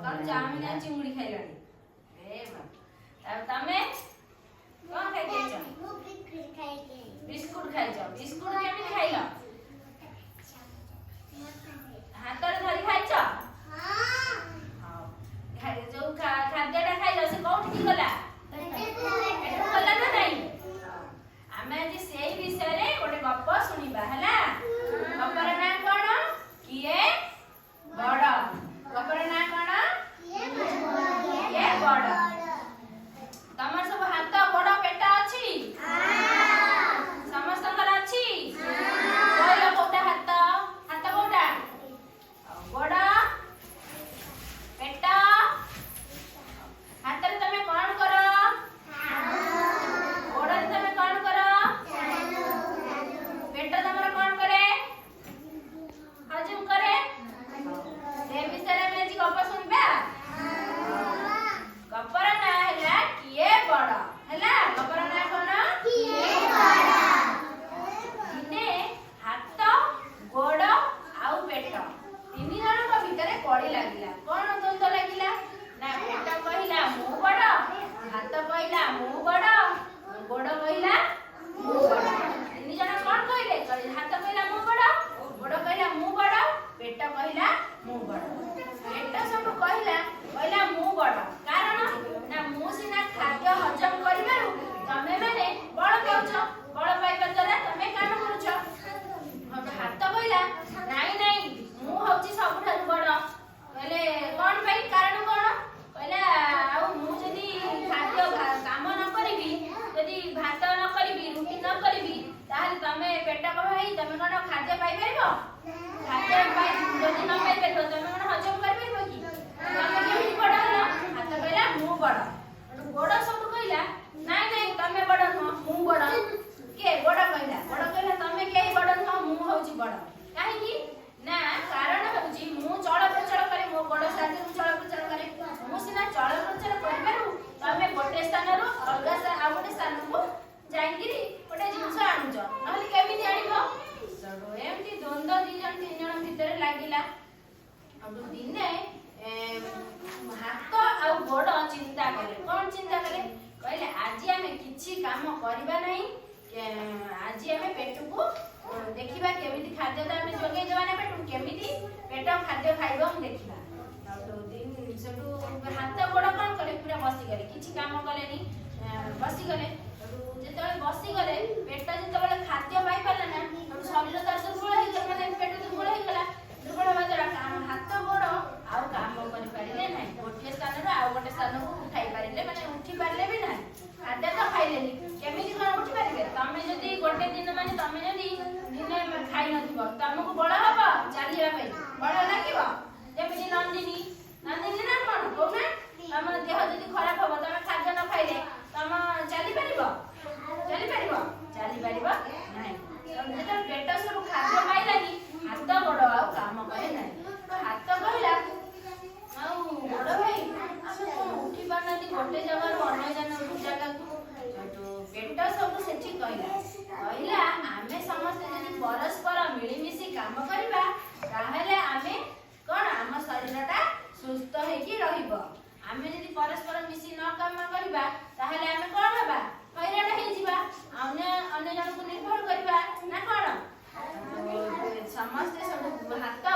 कौन चाउमीन आ चिंगुड़ी खाइलानी ए बा तमे कौन खाइ के छ बिस्कुट खाइ छ बिस्कुट केमिति खाइला हातरे धरि खाइ छ हां खाइ जो खाद्यटा खाइला से कोठी की गला एटा गला ना नाही आमे आज सेही विषय रे गोटे गप्प सुनिबा हला गप्पर ना कोन किए बड़ गप्पर ना कोन किए बड़ तमर सब हाथ बड़ पेट अछि समस्त कर अछि कोइला कोटा हाथ हाथ कोटा बड़ पेट हाथ रे तमे कोन करो बड़ रे तमे कोन करो पेट तमरा कोन करे हजम करे ए विषय में जी गप्प सुनबा गप्पर ना हैला किए बड़ हैला गप्पर ना कोन किए बड़ दिने हाथ गोड़ आउ पेट तीन जन को भीतर पड़ी लागिला कोन द्वंद्व लागिला ना पेट कहिला मु बड़ हाथ कहिला मु बड़ गोड़ कहिला मु बड़ तीन जन कोन कहिले हाथ कहिला मु बड़ गोड़ कहिला मु बड़ पेट कहिला मु बड़ पेट सब कहिला मु बड़ कारण ना मु सिना खाद्य हजम करिबारु तमे माने बड़ पाउछ बड़ पाइबा द्वारा तमे काम करूछ हाथ कहिला नाही नाही मु होची सबठारु बड़ कहले कोन भाई कारण कोन कहला आ मु जदी खाद्य काम न करिबी जदी भात न करिबी रुटी न करिबी ताहले तमे पेट को भाई तमे कोन खाद्य पाइ परबो खाद्य पाइ जदी न पाइ परबो तमे कोन हजम कर परबो की तमे केमि बड़ हलो हाथ कहला मु बड़ गोड़ सब कहला नाही नाही तमे बड़ न मु बड़ के गोड़ कहला तमे के बड़ न मु होची बड़ काहे की ना कारण होची मु चल प्रचल करे मो गोड़ साथे मु चल प्रचल करे मु सिना चल प्रचल करि पारु तमे गोटे स्थान रो अलगा आ गोटे स्थान को जाइगिरी गोटे जिंस आनुछ नहले केमि जानिबो सडो एमती द्वंद्व दी जन तीन जन भीतर लागिला अब दिने हाथ आ गोड़ चिंता कले कोन चिंता कले कहले आज आमे किछि काम करबा नाही आज आमे पेट को देखिबा केमिति खाद्य त आमे जोगे जवाना पेट केमिति पेट खाद्य खाइबो हम देखिबा तो दिन सडू हाथ गोड़ कोन कले पूरा बसी गले किछि काम कलेनी बसी गले जेतबे बसी गले पेट जेतबे खाद्य पाइ पाला ना शरीर त दुर्बल हे गला माने पेट दुर्बल हे गला दुर्बल होबा द्वारा हाथ गोड़ आउ काम करि पारिले नै गोटे स्थान रो आउ गोटे स्थान को उठाई पारिले माने उठी पारिले भी नै खाद्य तो खाइलेनी केमिति कोन उठी पारिबे तमे जदी गोटे दिन माने तमे जदी दिने खाइ नथिबो तमको बड़ हबो चालिबा पई बड़ लागिबो जेमिति नंदिनी ना कोन कोना तम देह जदी खराब हबो तमे खाद्य न खाइले तम चाली पारिबो चाली पारिबो नै जेता पेट सब खाद्य पाइलानी हाथ गोड़ आ काम करे नै हाथ कहला आ गोड़ भाई आमे कोन उठी पारनाती गोटे जगह रो अन्य जगह को पेट सब सेठी कहला आमे समस्त जदी परस्पर मिलीमिशी काम करिबा ताहले आमे कोन आम शरीरटा सुस्थ हेकी रहिबो आमे जदी परस्पर मिशी न काम करिबा ताहले आमे कोन हबा हैरान हे जिबा अन्य जन को निर्भर करिबा ना कोन समस्त सब हाथ